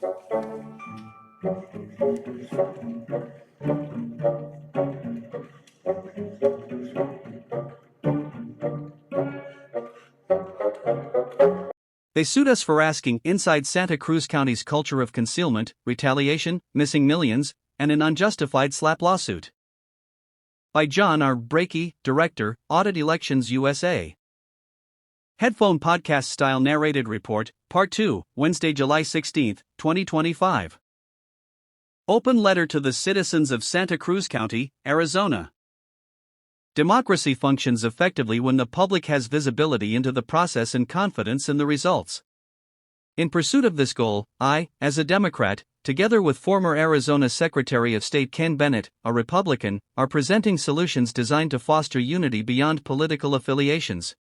They sued us for asking inside Santa Cruz County's culture of concealment, retaliation, missing millions, and an unjustified SLAPP lawsuit. By John R. Brakey, Director, Audit Elections USA. Headphone podcast style narrated report, Part 2, Wednesday, July 16, 2025. Open letter to the citizens of Santa Cruz County, Arizona. Democracy functions effectively when the public has visibility into the process and confidence in the results. In pursuit of this goal, I, as a Democrat, together with former Arizona Secretary of State Ken Bennett, a Republican, are presenting solutions designed to foster unity beyond political affiliations.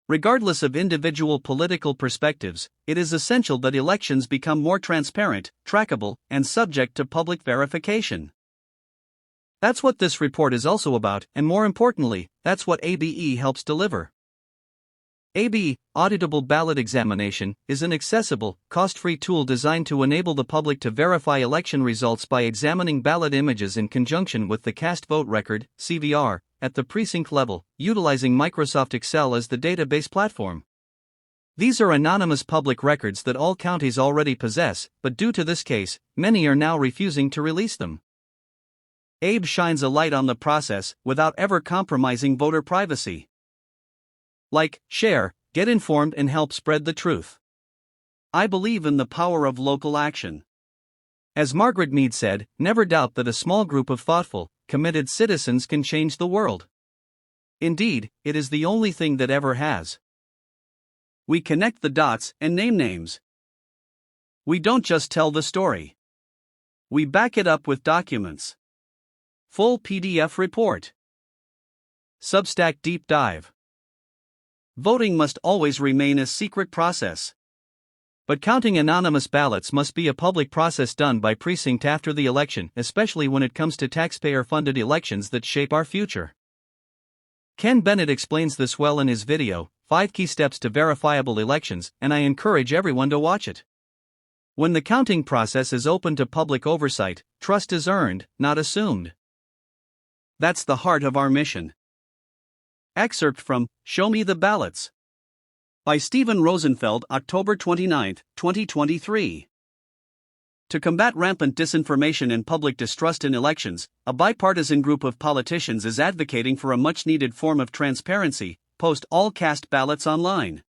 Regardless of individual political perspectives, it is essential that elections become more transparent, trackable, and subject to public verification. That's what this report is also about, and more importantly, that's what ABE helps deliver. ABE, Auditable Ballot Examination, is an accessible, cost-free tool designed to enable the public to verify election results by examining ballot images in conjunction with the cast vote record, CVR, at the precinct level, utilizing Microsoft Excel as the database platform. These are anonymous public records that all counties already possess, but due to this case, many are now refusing to release them. ABE shines a light on the process without ever compromising voter privacy. Like, share, get informed, and help spread the truth. I believe in the power of local action. As Margaret Mead said, never doubt that a small group of thoughtful, committed citizens can change the world. Indeed, it is the only thing that ever has. We connect the dots and name names. We don't just tell the story. We back it up with documents. Full PDF report. Substack deep dive. Voting must always remain a secret process. But counting anonymous ballots must be a public process done by precinct after the election, especially when it comes to taxpayer-funded elections that shape our future. Ken Bennett explains this well in his video, 5 Key Steps to Verifiable Elections, and I encourage everyone to watch it. When the counting process is open to public oversight, trust is earned, not assumed. That's the heart of our mission. Excerpt from Show Me the Ballots by Stephen Rosenfeld, October 29, 2023. To combat rampant disinformation and public distrust in elections, a bipartisan group of politicians is advocating for a much-needed form of transparency: post all cast ballots online.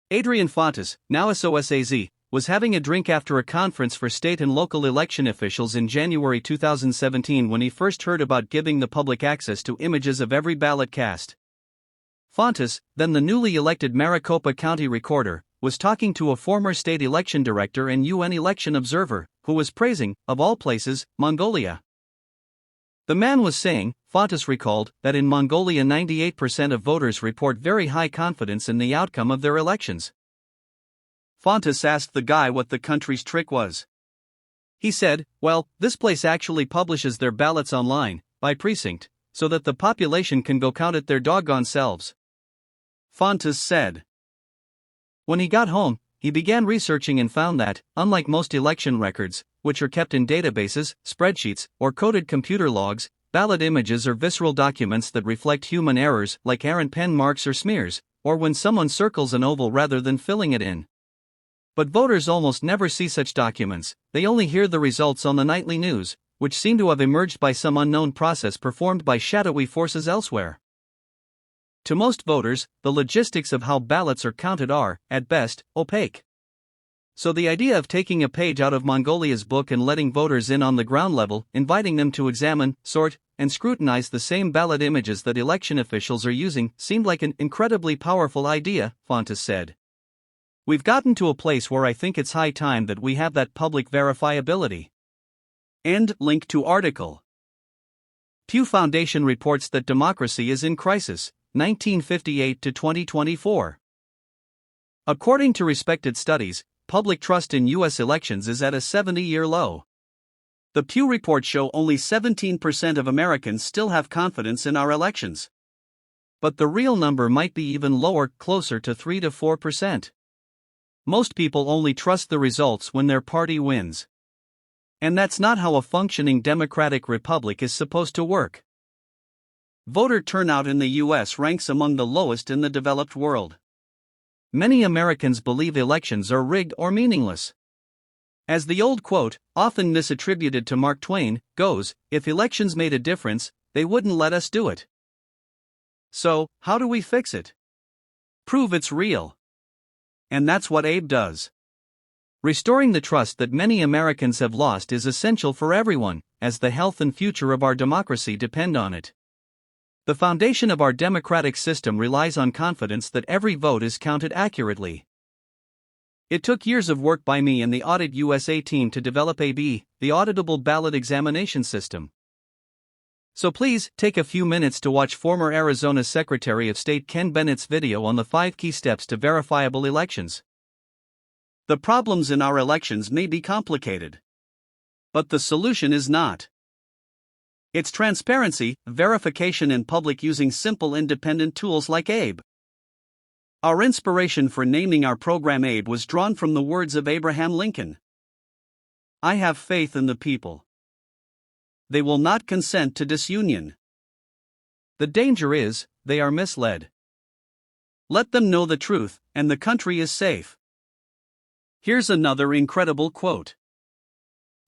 Adrian Fontes, now SOSAZ, was having a drink after a conference for state and local election officials in January 2017 when he first heard about giving the public access to images of every ballot cast. Fontes, then the newly elected Maricopa County Recorder, was talking to a former state election director and UN election observer, who was praising, of all places, Mongolia. The man was saying, Fontes recalled, that in Mongolia 98% of voters report very high confidence in the outcome of their elections. Fontes asked the guy what the country's trick was. He said, well, this place actually publishes their ballots online, by precinct, so that the population can go count it their doggone selves. Fontes said. When he got home, he began researching and found that, unlike most election records, which are kept in databases, spreadsheets, or coded computer logs, ballot images are visceral documents that reflect human errors like errant pen marks or smears, or when someone circles an oval rather than filling it in. But voters almost never see such documents, they only hear the results on the nightly news, which seem to have emerged by some unknown process performed by shadowy forces elsewhere. To most voters, the logistics of how ballots are counted are, at best, opaque. So the idea of taking a page out of Mongolia's book and letting voters in on the ground level, inviting them to examine, sort, and scrutinize the same ballot images that election officials are using, seemed like an incredibly powerful idea, Fontes said. We've gotten to a place where I think it's high time that we have that public verifiability. End link to article. Pew Foundation reports that democracy is in crisis, 1958 to 2024. According to respected studies, public trust in U.S. elections is at a 70-year low. The Pew reports show only 17% of Americans still have confidence in our elections. But the real number might be even lower, closer to 3 to 4%. Most people only trust the results when their party wins. And that's not how a functioning democratic republic is supposed to work. Voter turnout in the US ranks among the lowest in the developed world. Many Americans believe elections are rigged or meaningless. As the old quote, often misattributed to Mark Twain, goes, if elections made a difference, they wouldn't let us do it. So, how do we fix it? Prove it's real. And that's what AUDIT does. Restoring the trust that many Americans have lost is essential for everyone, as the health and future of our democracy depend on it. The foundation of our democratic system relies on confidence that every vote is counted accurately. It took years of work by me and the AUDIT USA team to develop AB, the auditable ballot examination system. So please, take a few minutes to watch former Arizona Secretary of State Ken Bennett's video on the 5 key steps to verifiable elections. The problems in our elections may be complicated. But the solution is not. It's transparency, verification, and public using simple independent tools like ABE. Our inspiration for naming our program ABE was drawn from the words of Abraham Lincoln. I have faith in the people. They will not consent to disunion. The danger is, they are misled. Let them know the truth, and the country is safe. Here's another incredible quote.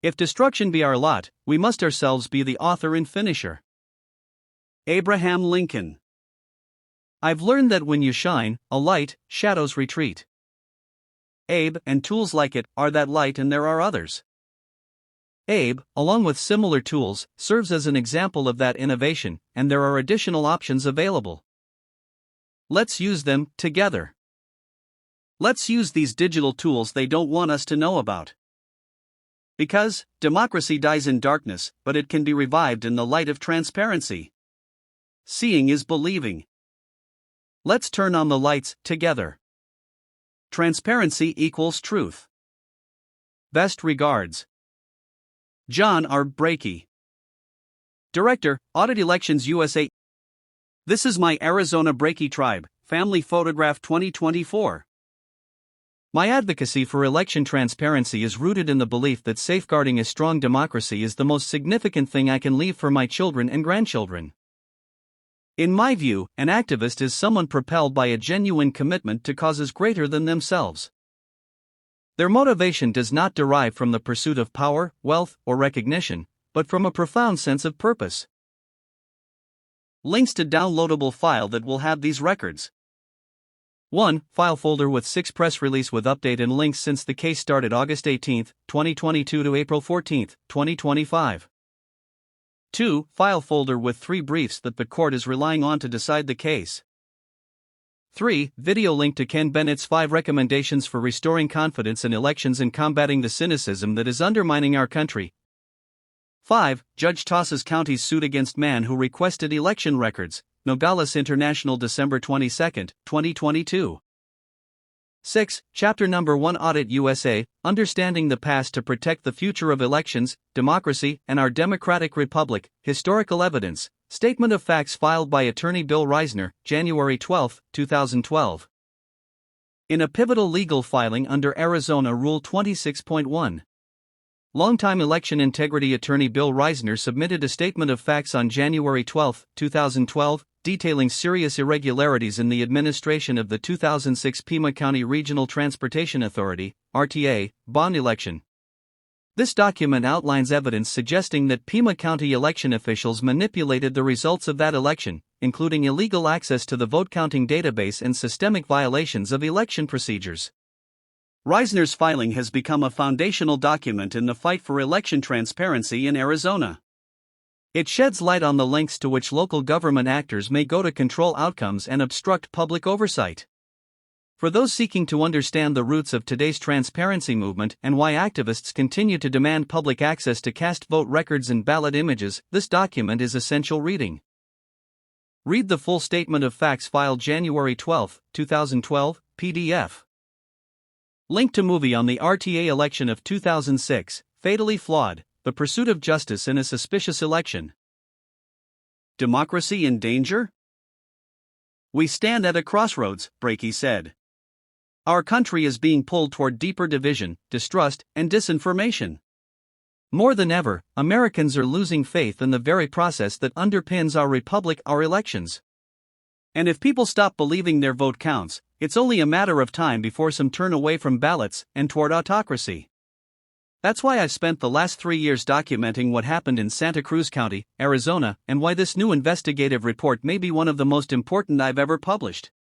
If destruction be our lot, we must ourselves be the author and finisher. Abraham Lincoln. I've learned that when you shine a light, shadows retreat. ABE, and tools like it, are that light, and there are others. ABE, along with similar tools, serves as an example of that innovation, and there are additional options available. Let's use them together. Let's use these digital tools they don't want us to know about. Because democracy dies in darkness, but it can be revived in the light of transparency. Seeing is believing. Let's turn on the lights together. Transparency equals truth. Best regards. John R. Brakey, Director, Audit Elections USA. This is my Arizona Brakey Tribe Family Photograph 2024. My advocacy for election transparency is rooted in the belief that safeguarding a strong democracy is the most significant thing I can leave for my children and grandchildren. In my view, an activist is someone propelled by a genuine commitment to causes greater than themselves. Their motivation does not derive from the pursuit of power, wealth, or recognition, but from a profound sense of purpose. Links to downloadable file that will have these records. 1. File folder with 6 press release with update and links since the case started August 18, 2022 to April 14, 2025. 2. File folder with 3 briefs that the court is relying on to decide the case. 3. Video link to Ken Bennett's 5 recommendations for restoring confidence in elections and combating the cynicism that is undermining our country. 5. Judge tosses county's suit against man who requested election records, Nogales International December 22, 2022. 6. Chapter number 1 Audit USA, Understanding the Past to Protect the Future of Elections, Democracy, and Our Democratic Republic, Historical Evidence, Statement of Facts filed by Attorney Bill Reisner, January 12, 2012. In a pivotal legal filing under Arizona Rule 26.1. Longtime election integrity attorney Bill Reisner submitted a statement of facts on January 12, 2012, detailing serious irregularities in the administration of the 2006 Pima County Regional Transportation Authority, RTA, bond election. This document outlines evidence suggesting that Pima County election officials manipulated the results of that election, including illegal access to the vote counting database and systemic violations of election procedures. Reisner's filing has become a foundational document in the fight for election transparency in Arizona. It sheds light on the lengths to which local government actors may go to control outcomes and obstruct public oversight. For those seeking to understand the roots of today's transparency movement and why activists continue to demand public access to cast vote records and ballot images, this document is essential reading. Read the full statement of facts filed January 12, 2012, PDF. Link to movie on the RTA election of 2006, Fatally Flawed, The Pursuit of Justice in a Suspicious Election. Democracy in danger? We stand at a crossroads, Brakey said. Our country is being pulled toward deeper division, distrust, and disinformation. More than ever, Americans are losing faith in the very process that underpins our republic, our elections. And if people stop believing their vote counts, it's only a matter of time before some turn away from ballots and toward autocracy. That's why I've spent the last 3 years documenting what happened in Santa Cruz County, Arizona, and why this new investigative report may be one of the most important I've ever published.